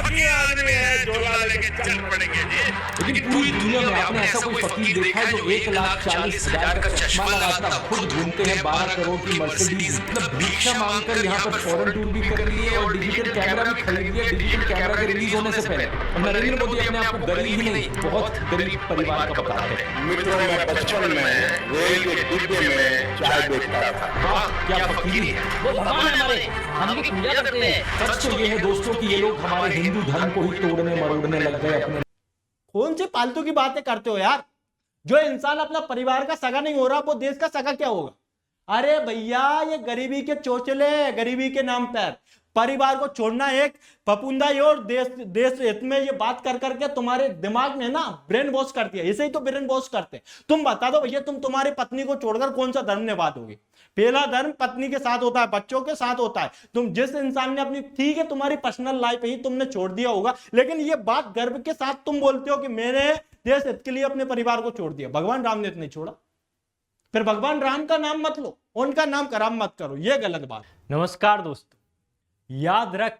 फकीर आदमी है, झोला लेके चल पड़ेंगे जी। लेकिन पूरी दुनिया में आपने ऐसा कोई फकीर देखा है जो 1,40,000 का चश्मा लगाता खुद घूमते हैं 12 करोड़ की मर्सिडीज, मतलब भिक्षा मांगकर यहाँ पर फॉरेन टूर भी कर लिए और डिजिटल कैमरा भी खरीद लिया डिजिटल कैमरा के रिलीज होने से पहले। नरेंद्र मोदी अपने आप को गरीब ही नहीं बहुत गरीब परिवार का बताते हैं। मित्रों, मैं बचपन में रेल के डिब्बे में चाय बेचता था। वाह, क्या फकीर है। वो भगवान है हमारे, हम उनकी पूजा करते हैं। सच तो ये है दोस्तों कि ये लोग हमारे हिंदू धर्म को ही तोड़ने मरोड़ने लग गए अपने। कौन सी फालतू की बातें करते हो यार। जो इंसान अपना परिवार का सगा नहीं हो रहा वो देश का सगा क्या होगा। अरे भैया, ये गरीबी के चोचले, गरीबी के नाम पर परिवार को छोड़ना एक पपुंदा ही और देश हित में ये बात कर करके तुम्हारे दिमाग में ना ब्रेन वॉश करती है। ऐसे ही तो ब्रेन वॉश करते हैं। तुम बता दो भैया, तुम तुम्हारी पत्नी को छोड़कर कौन सा धर्म निभा दोगे। पहला धर्म पत्नी के साथ होता है, बच्चों के साथ होता है। तुम जिस इंसान ने अपनी, ठीक है तुम्हारी पर्सनल लाइफ ही तुमने छोड़ दिया होगा, लेकिन ये बात गर्व के साथ तुम बोलते हो कि मैंने देश हित के लिए अपने परिवार को छोड़ दिया। भगवान राम ने नहीं छोड़ा। फिर भगवान राम का नाम मत लो, उनका नाम खराब मत करो, यह गलत बात। नमस्कार दोस्तों, याद रख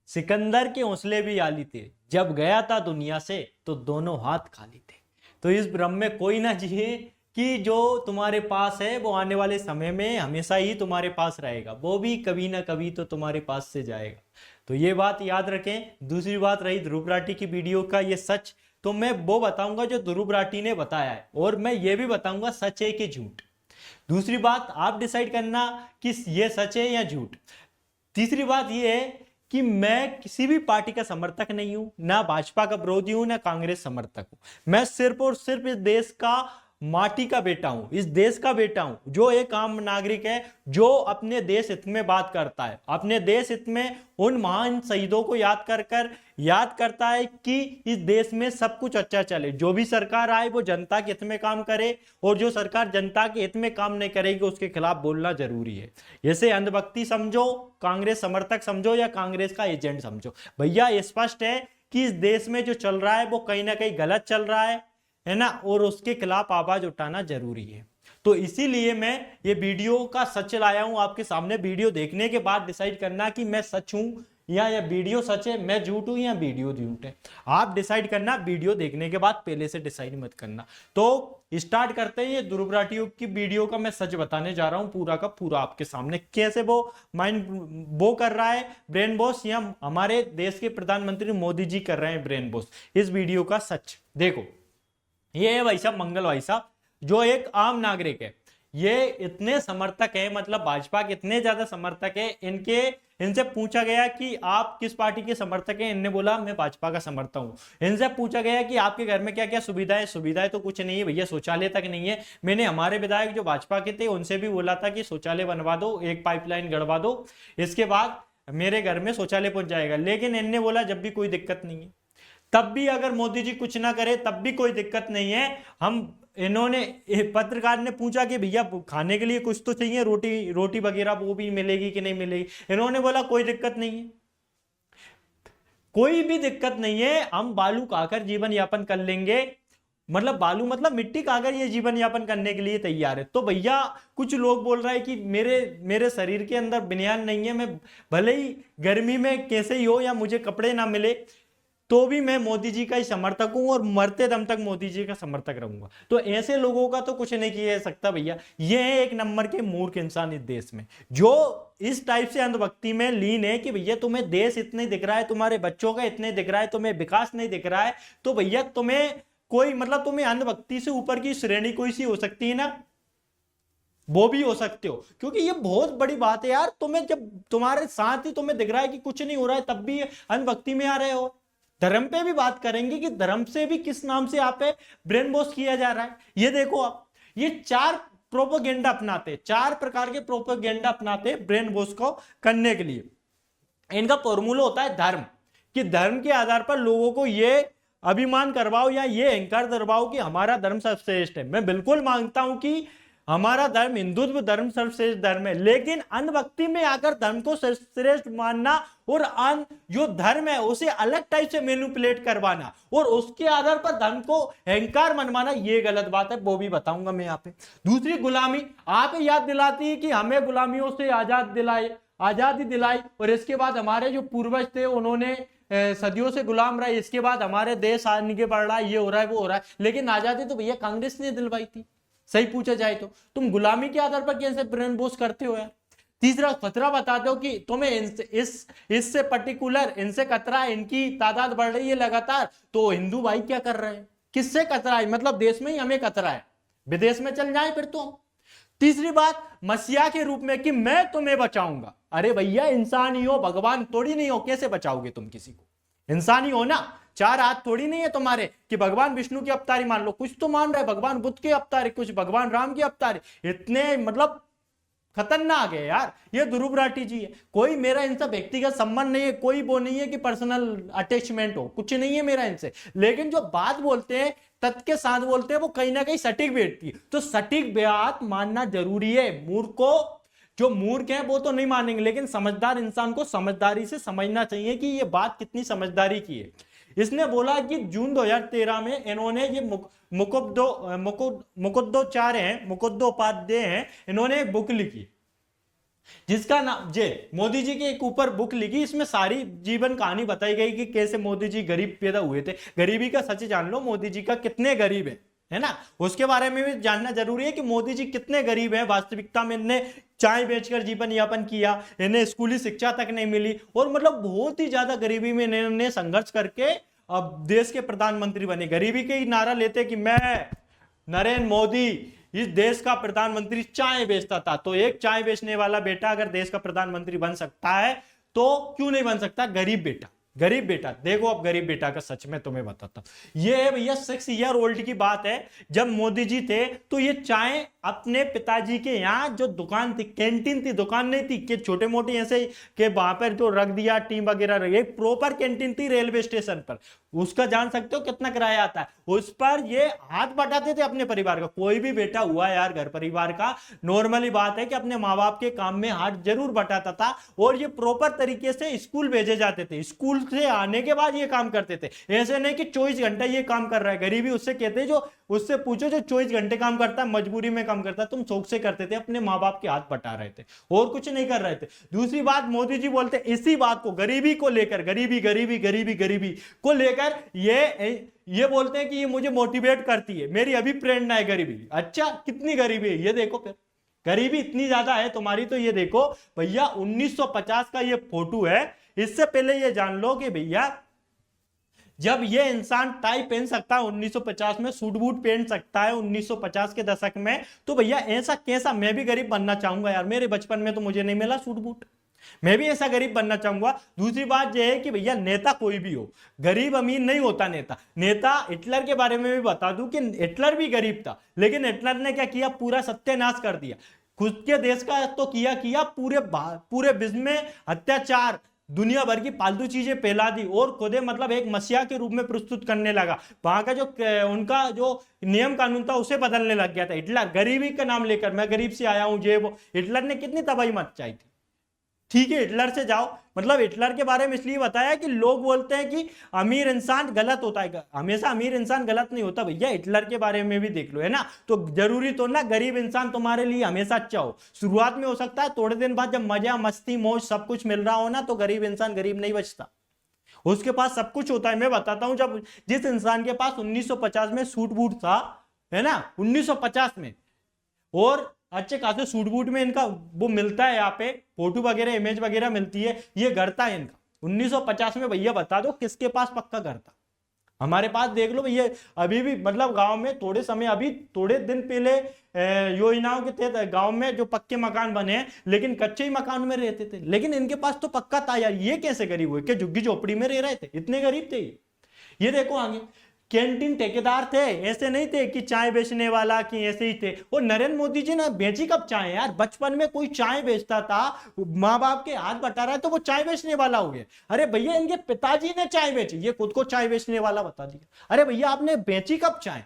सिकंदर के हौसले भी आली थे, जब गया था दुनिया से तो दोनों हाथ खाली थे। तो इस भ्रम में कोई ना जिए कि जो तुम्हारे पास है वो आने वाले समय में हमेशा ही तुम्हारे पास रहेगा, वो भी कभी ना कभी तो तुम्हारे पास से जाएगा। तो ये बात याद रखें। दूसरी बात रही ध्रुव राठी की वीडियो का ये सच, तो मैं वो बताऊंगा जो ध्रुव राठी ने बताया है, और मैं ये भी बताऊंगा सच है कि झूठ। दूसरी बात आप डिसाइड करना कि ये सच है या झूठ। तीसरी बात यह है कि मैं किसी भी पार्टी का समर्थक नहीं हूं, ना भाजपा का विरोधी हूं, ना कांग्रेस समर्थक हूं। मैं सिर्फ और सिर्फ इस देश का माटी का बेटा हूं, इस देश का बेटा हूं, जो एक आम नागरिक है, जो अपने देश हित में बात करता है, अपने देश हित में उन महान शहीदों को याद करता है कि इस देश में सब कुछ अच्छा चले। जो भी सरकार आए वो जनता के हित में काम करे, और जो सरकार जनता के हित में काम नहीं करेगी उसके खिलाफ बोलना जरूरी है। जैसे अंधभक्ति समझो, कांग्रेस समर्थक समझो, या कांग्रेस का एजेंट समझो, भैया स्पष्ट है कि इस देश में जो चल रहा है वो कहीं ना कहीं गलत चल रहा है ना, और उसके खिलाफ आवाज उठाना जरूरी है। तो इसीलिए मैं ये वीडियो का सच लाया हूं आपके सामने। वीडियो देखने के बाद डिसाइड करना कि मैं सच हूं या वीडियो सच है, मैं झूठ हूं या वीडियो झूठ है। आप डिसाइड करना वीडियो देखने के बाद, पहले से डिसाइड मत करना। तो स्टार्ट करते हैं। ये ध्रुव राठी की वीडियो का मैं सच बताने जा रहा हूं, पूरा का पूरा आपके सामने। कैसे वो माइंड वो कर रहा है ब्रेन वॉश, या हमारे देश के प्रधानमंत्री मोदी जी कर रहे हैं ब्रेन वॉश। इस वीडियो का सच देखो। ये है भाई साहब मंगल भाई साहब, जो एक आम नागरिक है। ये इतने समर्थक है, मतलब भाजपा के इतने ज्यादा समर्थक है, इनसे पूछा गया कि आप किस पार्टी के समर्थक हैं, इनने बोला मैं भाजपा का समर्थक हूं। इनसे पूछा गया कि आपके घर में क्या क्या सुविधाएं तो कुछ नहीं है भैया, शौचालय तक नहीं है। मैंने हमारे विधायक जो भाजपा के थे उनसे भी बोला था कि शौचालय बनवा दो, एक पाइपलाइन गड़वा दो, इसके बाद मेरे घर में शौचालय पहुंच जाएगा। लेकिन इनने बोला जब भी कोई दिक्कत नहीं है, तब भी अगर मोदी जी कुछ ना करे तब भी कोई दिक्कत नहीं है। इन्होंने पत्रकार ने पूछा कि भैया खाने के लिए कुछ तो चाहिए, रोटी वगैरह वो भी मिलेगी कि नहीं मिलेगी। इन्होंने बोला कोई दिक्कत नहीं है, कोई भी दिक्कत नहीं है, हम बालू खाकर जीवन यापन कर लेंगे। मतलब बालू मतलब मिट्टी खाकर ये जीवन यापन करने के लिए तैयार है। तो भैया कुछ लोग बोल रहे हैं कि मेरे शरीर के अंदर बनियान नहीं है, मैं भले ही गर्मी में कैसे ही हो या मुझे कपड़े ना मिले तो भी मैं मोदी जी का ही समर्थक हूं, और मरते दम तक मोदी जी का समर्थक रहूंगा। तो ऐसे लोगों का तो कुछ नहीं किया जा सकता भैया। ये है एक नंबर के मूर्ख इंसान इस देश में, जो इस टाइप से अंधभक्ति में लीन है कि भैया तुम्हें देश इतने दिख रहा है, तुम्हारे बच्चों का इतने दिख रहा है, तुम्हें विकास नहीं दिख रहा है, तो भैया तुम्हें कोई मतलब तुम्हें अंधभक्ति से ऊपर की श्रेणी कोई सी हो सकती है ना, वो भी हो सकते हो। क्योंकि ये बहुत बड़ी बात है यार, तुम्हें जब तुम्हारे साथ ही तुम्हें दिख रहा है कि कुछ नहीं हो रहा है तब भी अंधभक्ति में आ रहे हो। धर्म पे भी बात करेंगे कि धर्म से भी किस नाम से आप पे ब्रेन वॉश किया जा रहा है। ये देखो आप, ये 4 प्रोपेगेंडा अपनाते, 4 प्रकार के प्रोपेगेंडा अपनाते ब्रेन वॉश को करने के लिए। इनका फॉर्मूला होता है धर्म, कि धर्म के आधार पर लोगों को ये अभिमान करवाओ या ये अहंकार करवाओ कि हमारा धर्म सर्वश्रेष्ठ है। मैं बिल्कुल मानता हूं कि हमारा धर्म हिंदुत्व धर्म सर्वश्रेष्ठ धर्म है, लेकिन अंधभक्ति में आकर धर्म को सर्वश्रेष्ठ मानना और जो धर्म है उसे अलग टाइप से मैनिपुलेट करवाना और उसके आधार पर धर्म को अहंकार मनवाना, ये गलत बात है। वो भी बताऊंगा मैं यहाँ पे। दूसरी गुलामी आप याद दिलाती है कि हमें गुलामियों से आजादी दिलाई, और इसके बाद हमारे जो पूर्वज थे उन्होंने सदियों से गुलाम रहा, इसके बाद हमारे देश आगे बढ़ रहा है, ये हो रहा है वो हो रहा है, लेकिन आजादी तो भैया कांग्रेस ने दिलवाई थी। सही पूछा जाए तो तुम गुलामी के आधार पर कैसे ब्रेन वॉश करते हो यार। तीसरा खतरा बताते हो कि तुम्हें इससे पर्टिकुलर इनसे खतरा है, इनकी तादाद बढ़ रही है लगातार, तो हिंदू भाई क्या कर रहे हैं, किससे खतरा है, मतलब देश में ही हमें खतरा है, विदेश में चल जाए फिर तो हम। तीसरी बात मसीहा के रूप में कि मैं तुम्हें बचाऊंगा। अरे भैया इंसान ही हो, भगवान थोड़ी नहीं हो, कैसे बचाओगे तुम किसी को, इंसान ही हो ना, चार हाथ थोड़ी नहीं है तुम्हारे कि भगवान विष्णु के अवतारी मान लो, कुछ तो मान रहे भगवान बुद्ध के अवतारी, कुछ भगवान राम के अवतारी, इतने मतलब खतरनाक है यार। ये ध्रुव राठी जी है, कोई मेरा इनसे व्यक्तिगत संबंध नहीं है, कोई वो नहीं है कि पर्सनल अटैचमेंट हो, कुछ नहीं है मेरा इनसे, लेकिन जो बात बोलते हैं तथ्य के साथ बोलते हैं वो कहीं ना कहीं सटीक बैठती है, तो सटीक बात मानना जरूरी है। जो मूर्ख हैं वो तो नहीं मानेंगे, लेकिन समझदार इंसान को समझदारी से समझना चाहिए कि ये बात कितनी समझदारी की है। इसने बोला कि जून 2013 में इन्होंने ये मुकुंदोपाध्याय हैं, इन्होंने एक बुक लिखी जिसका नाम मोदी जी के एक ऊपर बुक लिखी, इसमें सारी जीवन कहानी बताई गई कि कैसे मोदी जी गरीब पैदा हुए थे। गरीबी का सच जान लो, मोदी जी का कितने गरीब है ना, उसके बारे में भी जानना जरूरी है कि मोदी जी कितने गरीब हैं। वास्तविकता में इन्हें चाय बेचकर जीवन यापन किया, इन्हें स्कूली शिक्षा तक नहीं मिली, और मतलब बहुत ही ज्यादा गरीबी में इन्होंने संघर्ष करके अब देश के प्रधानमंत्री बने। गरीबी के ही नारा लेते कि मैं नरेंद्र मोदी इस देश का प्रधानमंत्री चाय बेचता था, तो एक चाय बेचने वाला बेटा अगर देश का प्रधानमंत्री बन सकता है तो क्यों नहीं बन सकता गरीब बेटा। गरीब बेटा देखो, अब गरीब बेटा का सच में तुम्हें बताता हूं, ये है भैया 6 ईयर ओल्ड की बात है। जब मोदी जी थे तो ये चाय अपने पिताजी के यहाँ जो दुकान थी, कैंटीन थी, दुकान नहीं थी कि छोटे मोटे ऐसे के वहां पर जो रख दिया टीम वगैरह रख, एक प्रॉपर कैंटीन थी रेलवे स्टेशन पर, उसका जान सकते हो कितना किराया आता है, उस पर ये हाथ बटाते थे अपने परिवार का। कोई भी बेटा हुआ यार घर परिवार का, नॉर्मली बात है कि अपने माँ बाप के काम में हाथ जरूर बटाता था, और ये प्रॉपर तरीके से स्कूल भेजे जाते थे, स्कूल से आने के बाद ये काम करते थे। ऐसे नहीं कि 24 घंटे ये काम कर रहा है, गरीबी उससे कहते हैं, जो उससे पूछो जो 24 घंटे काम करता है, मजबूरी में काम करता है, तुम शौक से करते थे, अपने माँ बाप के हाथ बटा रहे थे और कुछ नहीं कर रहे थे। दूसरी बात मोदी जी बोलते इसी बात को, गरीबी को लेकर, गरीबी गरीबी गरीबी गरीबी को लेकर ये बोलते हैं कि ये मुझे मोटिवेट करती है, मेरी अभी प्रेरणा है गरीबी। अच्छा कितनी गरीबी है ये देखो, फिर गरीबी इतनी ज्यादा है तुम्हारी तो ये देखो भैया 1950 का ये फोटो है। इससे पहले ये जान लो कि भैया जब ये इंसान टाई पहन सकता है 1950 में, सूट बूट पहन सकता है 1950 के दशक में, तो भैया ऐसा कैसा, मैं भी गरीब बनना चाहूंगा यार, मेरे बचपन में तो मुझे नहीं मिला सूट बूट, मैं भी ऐसा गरीब बनना चाहूंगा। दूसरी बात यह है कि भैया नेता कोई भी हो, गरीब अमीर नहीं होता नेता। हिटलर के बारे में भी बता दूं कि हिटलर भी गरीब था, लेकिन हिटलर ने क्या किया, पूरा सत्यानाश कर दिया, खुद के देश का तो किया पूरे विश्व में अत्याचार, दुनिया भर की फालतू चीजें फैला दी, और खुदे मतलब एक मसीहा के रूप में प्रस्तुत करने लगा। वहां का जो उनका जो नियम कानून था उसे बदलने लग गया था हिटलर, गरीबी का नाम लेकर, मैं गरीब से आया हूं ये वो। हिटलर ने कितनी तबाही मचाई थी। ठीक है हिटलर से जाओ, मतलब हिटलर के बारे में इसलिए बताया कि लोग बोलते हैं कि अमीर इंसान गलत होता है, हमेशा अमीर इंसान गलत नहीं होता भैया, हिटलर के बारे में भी देख लो, है ना। तो जरूरी तो ना गरीब इंसान तुम्हारे लिए हमेशा अच्छा हो, शुरुआत में हो सकता है, थोड़े दिन बाद जब मजा मस्ती मौज सब कुछ मिल रहा हो ना, तो गरीब इंसान गरीब नहीं बचता, उसके पास सब कुछ होता है। मैं बताता हूं, जब जिस इंसान के पास 1950 में सूट बूट था, है ना, 1950 में, और अच्छे खासे सूट बूट में इनका वो मिलता है, यहाँ पे फोटो वगैरह इमेज वगैरह मिलती है, ये घर था इनका 1950 में। भैया बता दो किसके पास पक्का घर था, हमारे पास देख लो भैया। अभी भी मतलब गांव में थोड़े समय, अभी थोड़े दिन पहले योजनाओं के तहत गांव में जो पक्के मकान बने हैं, लेकिन कच्चे ही मकान में रहते थे, लेकिन इनके पास तो पक्का था यार। ये कैसे गरीब हुए कि झुग्गी झोपड़ी में रह रहे थे, इतने गरीब थे ये देखो आगे। कैंटीन ठेकेदार थे, ऐसे नहीं थे कि चाय बेचने वाला कि ऐसे ही थे। और नरेंद्र मोदी जी ने बेची कब चाय यार, बचपन में कोई चाय बेचता था, माँ बाप के हाथ बटा रहा है तो वो चाय बेचने वाला हो गया। अरे भैया इनके पिताजी ने चाय बेची, ये खुद को चाय बेचने वाला बता दिया। अरे भैया आपने बेची कब चाय,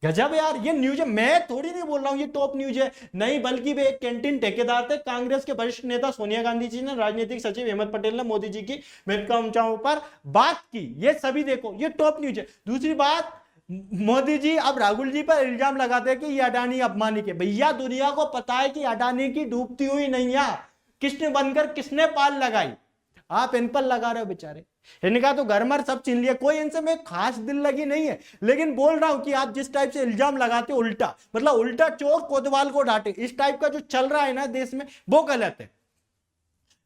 गजब यार। ये न्यूज है, मैं थोड़ी नहीं बोल रहा हूं ये टॉप न्यूज है, नहीं बल्कि वे एक कैंटीन ठेकेदार थे। कांग्रेस के वरिष्ठ नेता सोनिया गांधी जी ने, राजनीतिक सचिव अहमद पटेल ने मोदी जी की महत्वाकांक्षाओं पर बात की। ये सभी देखो ये टॉप न्यूज है। दूसरी बात, मोदी जी अब राहुल जी पर इल्जाम लगाते हैं कि ये अडानी अपमानी के। भैया दुनिया को पता है कि अडानी की डूबती हुई नैया किसने बनकर किसने पाल लगाई। आप इन पर लगा रहे हो बेचारे। इनका तो घर मर सब छीन लिया, कोई इनसे में खास दिल लगी नहीं है, लेकिन बोल रहा हूं कि आप जिस टाइप से इल्जाम लगाते हो उल्टा, मतलब उल्टा चोर कोतवाल को डांटे, इस टाइप का जो चल रहा है ना देश में वो गलत है।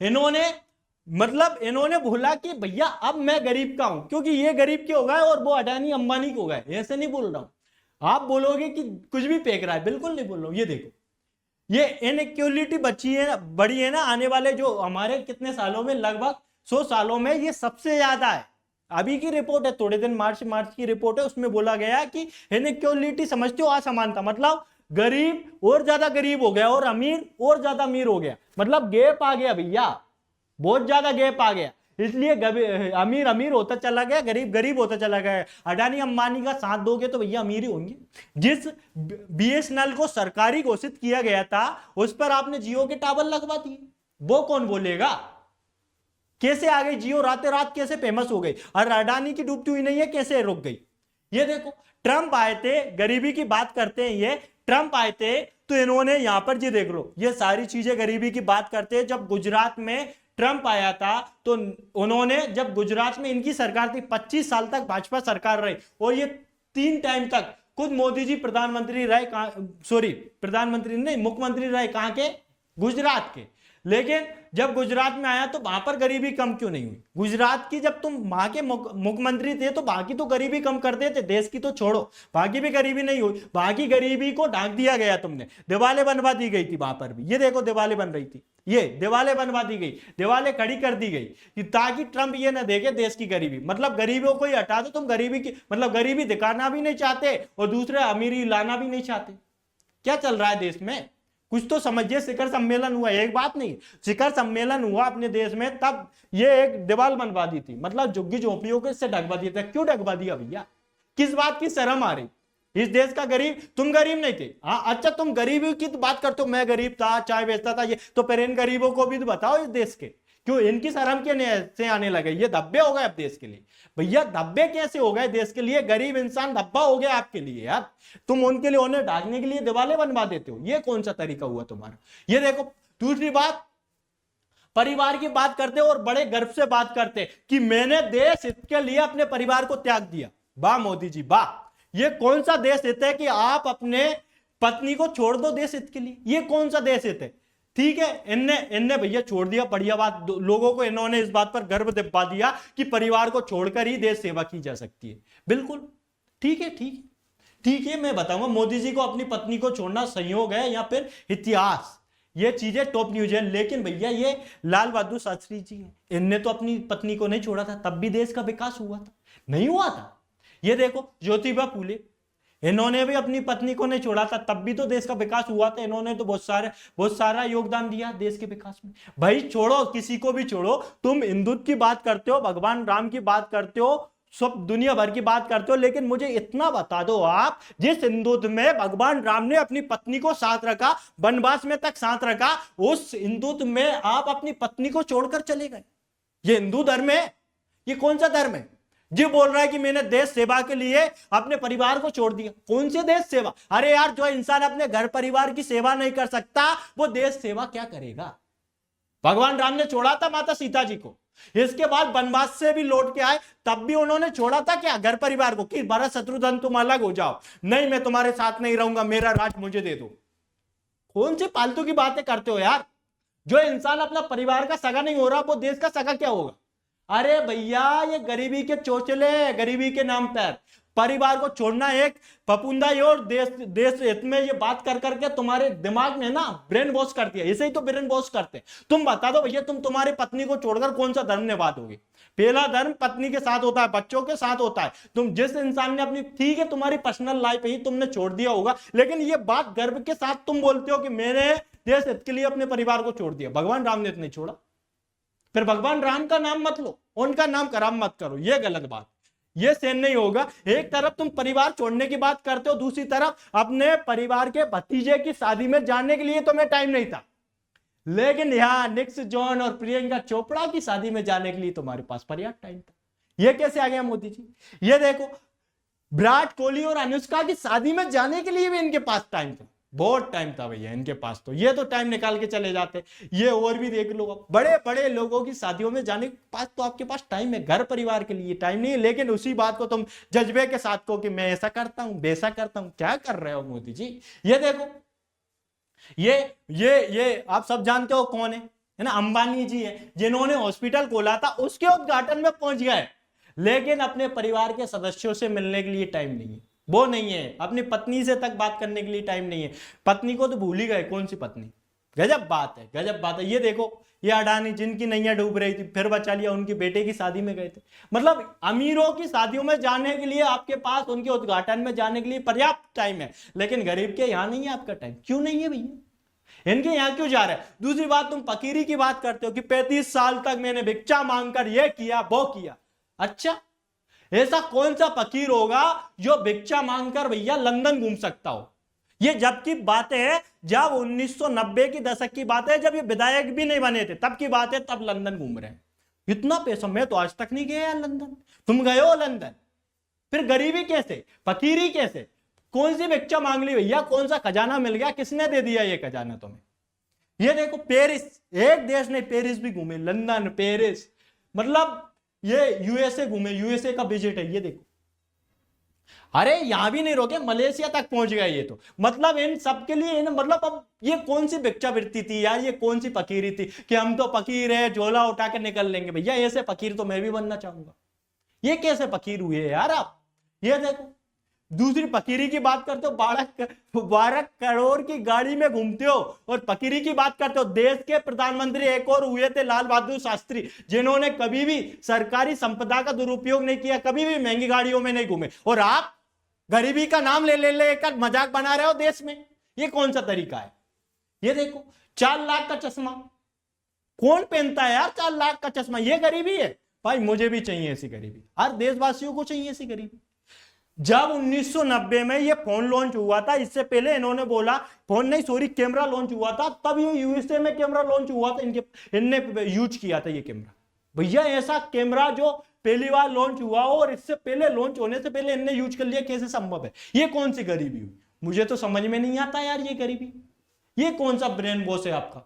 इन्होंने बोला कि भैया अब मैं गरीब का हूं, क्योंकि ये गरीब के हो गए और वो अडानी अंबानी के हो गए। ऐसे नहीं बोल रहा हूं, आप बोलोगे कि कुछ भी फेंक रहा है, बिल्कुल नहीं बोल रहा हूं। ये देखो, ये इनइक्वालिटी बड़ी है ना, आने वाले जो हमारे कितने सालों में, लगभग 100 सालों में ये सबसे ज्यादा है। अभी की रिपोर्ट है, थोड़े दिन मार्च की रिपोर्ट है, उसमें बोला गया कि इनइक्वालिटी समझते हो, असमानता, मतलब गरीब और ज्यादा गरीब हो गया और अमीर और ज्यादा अमीर हो गया, मतलब गैप आ गया भैया, बहुत ज्यादा गैप आ गया। इसलिए अमीर अमीर होता चला गया, गरीब गरीब होता चला गया। अडानी अंबानी का साथ दोगे तो भैया अमीर ही होंगे। जिस बीएसएनएल को सरकारी घोषित किया गया था उस पर आपने जियो के टावर लगवा दिए, वो कौन बोलेगा? कैसे आ गई जियो, रातें रात कैसे फेमस हो गई? और अडानी की डूबती हुई नहीं है, कैसे रुक गई? ये देखो, ट्रंप आए थे, गरीबी की बात करते हैं, ये ट्रंप आए थे तो इन्होंने यहां पर ये देख लो, ये सारी चीजें गरीबी की बात करते हैं। जब गुजरात में ट्रंप आया था तो उन्होंने, जब गुजरात में इनकी सरकार थी, 25 साल तक भाजपा सरकार रही और ये 3 टाइम तक खुद मोदी जी प्रधानमंत्री रहे, प्रधानमंत्री नहीं, मुख्यमंत्री रहे, कहां के? गुजरात के। लेकिन जब गुजरात में आया तो वहां पर गरीबी कम क्यों नहीं हुई? गुजरात की जब तुम वहां के मुख्यमंत्री थे तो वहां की तो गरीबी कम कर देते, देश की तो छोड़ो, वहां की भी गरीबी नहीं हुई, वहां की गरीबी को ढांक दिया गया तुमने, दीवारें बनवा दी गई थी वहां पर भी। ये देखो दीवारें बन रही थी, ये दीवारें बनवा दी गई, दीवारें खड़ी कर दी गई कि ताकि ट्रंप ये ना देखे देश की गरीबी, मतलब गरीबों को ही हटा दो तुम, गरीबी की मतलब गरीबी दिखाना भी नहीं चाहते और दूसरे अमीरी लाना भी नहीं चाहते। क्या चल रहा है देश में? कुछ तो समझिए। शिखर सम्मेलन हुआ, एक बात नहीं, शिखर सम्मेलन हुआ अपने देश में, तब ये एक दीवार बनवा दी थी, मतलब झुग्गी झोंपड़ियों को इससे ढकवा दिया था। क्यों ढकवा दिया भैया? किस बात की शर्म आ रही? इस देश का गरीब, तुम गरीब नहीं थे, हाँ अच्छा तुम गरीबी की तो बात करते हो, मैं गरीब था, चाय बेचता था, ये तो फिर इन गरीबों को भी तो बताओ इस देश के, क्यों इनकी शर्म के से आने लगे? ये धब्बे हो गए अब देश के लिए भैया, धब्बे कैसे हो गए देश के लिए? गरीब इंसान धब्बा हो गया आपके लिए यार, तुम उनके लिए, उन्हें ढांकने के लिए दीवारें बनवा देते हो, ये कौन सा तरीका हुआ तुम्हारा? ये देखो, दूसरी बात, परिवार की बात करते हो और बड़े गर्व से बात करते कि मैंने देश हित के लिए अपने परिवार को त्याग दिया। वाह मोदी जी वाह, ये कौन सा देश हित है कि आप अपने पत्नी को छोड़ दो देश हित के लिए? ये कौन सा देश हित है? ठीक है, इनने भैया छोड़ दिया, बढ़िया बात, लोगों को इन्होंने इस बात पर गर्व दिलवा दिया कि परिवार को छोड़कर ही देश सेवा की जा सकती है। बिल्कुल ठीक है, ठीक है, मैं बताऊंगा मोदी जी को अपनी पत्नी को छोड़ना संयोग है या फिर इतिहास, ये चीजें टॉप न्यूज है। लेकिन भैया ये लाल बहादुर शास्त्री जी हैं, इनने तो अपनी पत्नी को नहीं छोड़ा था, तब भी देश का विकास हुआ था? नहीं हुआ था। ये देखो ज्योतिबा फूले, इन्होंने भी अपनी पत्नी को नहीं छोड़ा था, तब भी तो देश का विकास हुआ था। इन्होंने तो बहुत सारा योगदान दिया देश के विकास में। भाई छोड़ो, किसी को भी छोड़ो, तुम हिंदुत्व की बात करते हो, भगवान राम की बात करते हो, सब दुनिया भर की बात करते हो, लेकिन मुझे इतना बता दो आप, जिस हिंदुत्व में भगवान राम ने अपनी पत्नी को साथ रखा, वनवास में तक साथ रखा, उस हिंदुत्व में आप अपनी पत्नी को छोड़कर चले गए। ये हिंदू धर्म है? ये कौन सा धर्म है जो बोल रहा है कि मैंने देश सेवा के लिए अपने परिवार को छोड़ दिया? कौन सी देश सेवा? अरे यार, जो इंसान अपने घर परिवार की सेवा नहीं कर सकता वो देश सेवा क्या करेगा? भगवान राम ने छोड़ा था माता सीता जी को, इसके बाद वनवास से भी लौट के आए, तब भी उन्होंने छोड़ा था क्या घर परिवार को कि भरत शत्रुघ्न तुम अलग हो जाओ, नहीं मैं तुम्हारे साथ नहीं रहूंगा, मेरा राज मुझे दे दो? कौन सी फालतू की बातें करते हो यार? जो इंसान अपना परिवार का सगा नहीं हो रहा वो देश का सगा क्या होगा? अरे भैया, ये गरीबी के चोचले, गरीबी के नाम पर परिवार को छोड़ना एक पपुंदा और देश हित में ये बात कर करके तुम्हारे दिमाग में ना ब्रेन वॉश कर दिया। ऐसे ही तो ब्रेन वॉश करते। तुम बता दो भैया, तुम तुम्हारी पत्नी को छोड़कर कौन सा धर्म निभाओगे? पहला धर्म पत्नी के साथ होता है, बच्चों के साथ होता है। तुम जिस इंसान ने अपनी, ठीक है तुम्हारी पर्सनल लाइफ ही तुमने छोड़ दिया होगा, लेकिन ये बात गर्व के साथ तुम बोलते हो कि मैंने देश हित के लिए अपने परिवार को छोड़ दिया। भगवान राम ने नहीं छोड़ा, फिर भगवान राम का नाम मत लो, उनका नाम खराब मत करो, ये गलत बात, ये सेन नहीं होगा। एक तरफ तुम परिवार छोड़ने की बात करते हो, दूसरी तरफ अपने परिवार के भतीजे की शादी में जाने के लिए तुम्हें टाइम नहीं था, लेकिन यहां निक्स जॉन और प्रियंका चोपड़ा की शादी में जाने के लिए तुम्हारे पास पर्याप्त टाइम था। ये कैसे आ गया मोदी जी? ये देखो, विराट कोहली और अनुष्का की शादी में जाने के लिए भी इनके पास टाइम था। बहुत टाइम था भैया इनके पास, तो ये तो टाइम निकाल के चले जाते। ये और भी देख लो, बड़े बड़े लोगों की शादियों में जाने के पास तो आपके पास टाइम है, घर परिवार के लिए टाइम नहीं है, लेकिन उसी बात को तुम जज्बे के साथ कहो कि मैं ऐसा करता हूं वैसा करता हूं। क्या कर रहे हो मोदी जी? ये देखो, ये आप सब जानते हो कौन है ना? अंबानी जी है, जिन्होंने हॉस्पिटल खोला था उसके उद्घाटन में पहुंच गए, लेकिन अपने परिवार के सदस्यों से मिलने के लिए टाइम नहीं है, वो नहीं है, अपनी पत्नी से तक बात करने के लिए टाइम नहीं है। पत्नी को तो भूल ही गए, कौन सी पत्नी? गजब बात है, गजब बात है। ये देखो, ये अडानी जिनकी नैया डूब रही थी फिर बचा लिया, उनकी बेटे की शादी में गए थे। मतलब अमीरों की शादियों में जाने के लिए आपके पास, उनके उद्घाटन में जाने के लिए पर्याप्त टाइम है, लेकिन गरीब के यहां नहीं है आपका टाइम। क्यों नहीं है भैया? इनके यहां क्यों जा रहे हैं? दूसरी बात, तुम फकीरी की बात करते हो कि 35 साल तक मैंने भिक्षा मांगकर ये किया वो किया। अच्छा, ऐसा कौन सा फकीर होगा जो भिक्षा मांगकर भैया लंदन घूम सकता हो? ये जबकि बातें है जब 1990 की दशक की बात है, जब ये विधायक भी नहीं बने थे, तब की बात है, तब लंदन घूम रहे हैं। इतना पैसा, मैं तो आज तक नहीं गया यार लंदन। तुम गए हो लंदन? फिर गरीबी कैसे, फकीरी कैसे? कौन सी भिक्षा मांग ली भैया? कौन सा खजाना मिल गया? किसने दे दिया ये खजाना तुम्हें? ये देखो, पेरिस, एक देश नहीं, पेरिस भी घूमे, लंदन, पेरिस, मतलब ये यूएसए घूमे, यूएसए का विजिट है। ये देखो, अरे यहां भी नहीं रोके, मलेशिया तक पहुंच गए ये तो। मतलब इन सबके लिए मतलब अब ये कौन सी भिक्षावृत्ति थी यार? ये कौन सी फकीरी थी कि हम तो फकीर है, झोला उठा के निकल लेंगे? भैया ऐसे फकीर तो मैं भी बनना चाहूंगा। ये कैसे फकीर हुए यार आप? ये देखो, दूसरी फकीरी की बात करते हो, 12 करोड़ की गाड़ी में घूमते हो, और फकीरी की बात करते हो। देश के प्रधानमंत्री एक और हुए थे, लाल बहादुर शास्त्री, जिन्होंने कभी भी सरकारी संपदा का दुरुपयोग नहीं किया, कभी भी महंगी गाड़ियों में नहीं घूमे, और आप गरीबी का नाम लेकर मजाक बना रहे हो देश में। ये कौन सा तरीका है? ये देखो, 4 लाख का चश्मा कौन पहनता है यार? 4 लाख का चश्मा, ये गरीबी है भाई? मुझे भी चाहिए ऐसी गरीबी, हर देशवासियों को चाहिए ऐसी गरीबी। जब 1990 में ये फोन लॉन्च हुआ था, इससे पहले इन्होंने बोला, फोन नहीं सॉरी कैमरा लॉन्च हुआ था, तब ये यूएसए में कैमरा लॉन्च हुआ था, इनने यूज किया था ये कैमरा। भैया ऐसा कैमरा जो पहली बार लॉन्च हुआ हो और इससे पहले लॉन्च होने से पहले इनने यूज कर लिया, कैसे संभव है? ये कौन सी गरीबी हुई? मुझे तो समझ में नहीं आता यार ये गरीबी। ये कौन सा ब्रेन वॉश है आपका?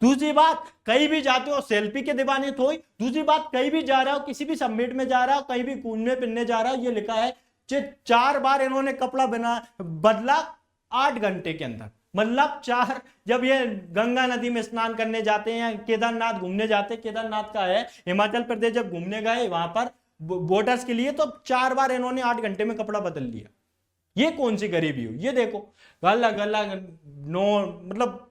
दूसरी बात, कहीं भी जाते हो सेल्फी के दीवाने तो ही। दूसरी बात, कहीं भी जा रहा हो, किसी भी समिट में जा रहा हो, कहीं भी घूमने फिरने जा रहा हो, ये लिखा है 4 बार इन्होंने कपड़ा बदला 8 घंटे के अंदर। मतलब 4, जब ये गंगा नदी में स्नान करने जाते हैं, केदारनाथ घूमने जाते हैं, केदारनाथ का है हिमाचल प्रदेश, जब घूमने गए वहां पर वोटर्स के लिए, तो 4 बार इन्होंने 8 घंटे में कपड़ा बदल लिया। ये कौन सी गरीबी हुई? ये देखो, गला गला नो, मतलब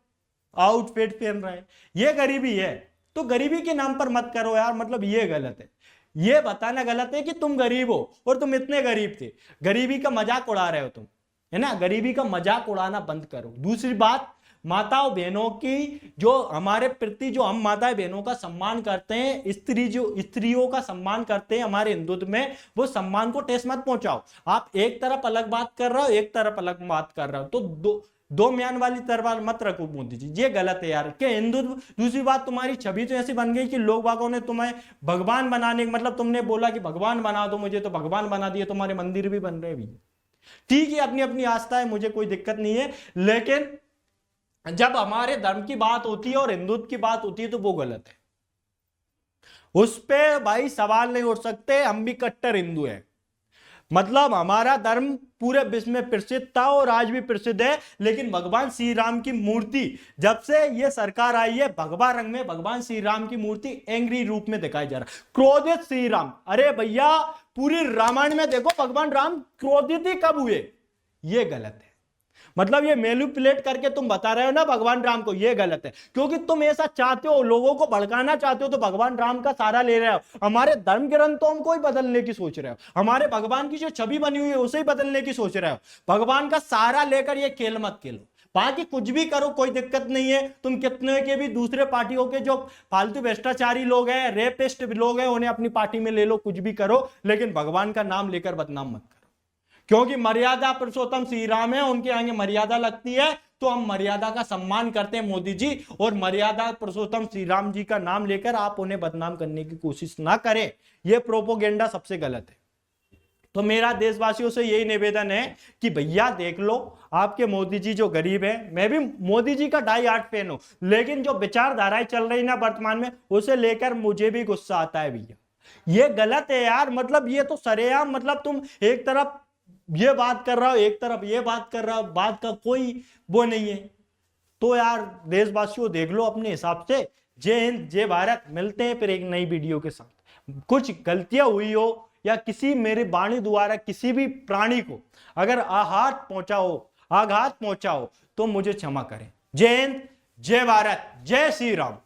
आउटफिट पहन रहे हैं, ये गरीबी है। तो गरीबी के नाम पर मत करो यार, मतलब ये गलत है। ये बताना गलत है कि तुम गरीब हो और तुम इतने गरीब थे। गरीबी का मजाक उड़ा रहे हो तुम, है ना? गरीबी का मजाक उड़ाना बंद करो। दूसरी बात, माताओं बहनों की जो हमारे प्रति, जो हम माताएं बहनों का सम्मान करते हैं, स्त्रियों का सम्मान करते हैं हमारे हिंदुत्व में, वो सम्मान को ठेस मत पहुंचाओ। आप एक तरफ अलग बात कर रहे हो, एक तरफ अलग बात कर रहे हो, तो दो म्यान वाली तलवार मत रखो मोदी जी, ये गलत है यार। क्या हिंदुत्व? दूसरी बात, तुम्हारी छवि तो ऐसी बन गई कि लोग बागों ने तुम्हें भगवान बनाने, मतलब तुमने बोला कि भगवान बना दो मुझे, तो भगवान बना दिए। तुम्हारे मंदिर भी बन रहे भी, ठीक है, अपनी अपनी आस्था है, मुझे कोई दिक्कत नहीं है, लेकिन जब हमारे धर्म की बात होती है और हिंदुत्व की बात होती है तो वो गलत है। उस पे भाई सवाल नहीं उठ सकते। हम भी कट्टर हिंदू हैं, मतलब हमारा धर्म पूरे विश्व में प्रसिद्ध था और आज भी प्रसिद्ध है, लेकिन भगवान श्री राम की मूर्ति, जब से ये सरकार आई है, भगवा रंग में भगवान श्री राम की मूर्ति एंग्री रूप में दिखाई जा रहा है, क्रोधित श्री राम। अरे भैया, पूरी रामायण में देखो भगवान राम क्रोधित ही कब हुए? ये गलत है। मतलब ये मैनिपुलेट करके तुम बता रहे हो ना भगवान राम को, ये गलत है, क्योंकि तुम ऐसा चाहते हो, लोगों को भड़काना चाहते हो, तो भगवान राम का सहारा ले रहे हो। हमारे धर्म ग्रंथों को ही बदलने की सोच रहे हो, हमारे भगवान की जो छवि बनी हुई है उसे ही बदलने की सोच रहे हो। भगवान का सहारा लेकर ये खेल मत खेलो। बाकी कुछ भी करो, कोई दिक्कत नहीं है। तुम कितने के भी दूसरे पार्टियों के जो फालतू भ्रष्टाचारी लोग हैं, रेपिस्ट लोग हैं, उन्हें अपनी पार्टी में ले लो, कुछ भी करो, लेकिन भगवान का नाम लेकर बदनाम मत करो, क्योंकि मर्यादा पुरुषोत्तम श्री राम है, उनके आगे मर्यादा लगती है, तो हम मर्यादा का सम्मान करते हैं मोदी जी। और मर्यादा पुरुषोत्तम श्री राम जी का नाम लेकर आप उन्हें बदनाम करने की कोशिश ना करें, यह प्रोपोगेंडा सबसे गलत है। तो मेरा देशवासियों से यही निवेदन है कि भैया देख लो, आपके मोदी जी जो गरीब है, मैं भी मोदी जी का डाई हार्ट फैन हूं, लेकिन जो विचारधाराएं चल रही ना वर्तमान में, उसे लेकर मुझे भी गुस्सा आता है भैया। ये गलत है यार, मतलब ये तो सरेआम, मतलब तुम एक तरफ ये बात कर रहा हो, एक तरफ ये बात कर रहा हो, बात का कोई वो नहीं है। तो यार देशवासियों देख लो अपने हिसाब से। जय हिंद, जय भारत। मिलते हैं फिर एक नई वीडियो के साथ। कुछ गलतियां हुई हो या किसी मेरे वाणी द्वारा किसी भी प्राणी को अगर आघात पहुंचा हो तो मुझे क्षमा करें। जय हिंद, जय भारत, जय श्री राम।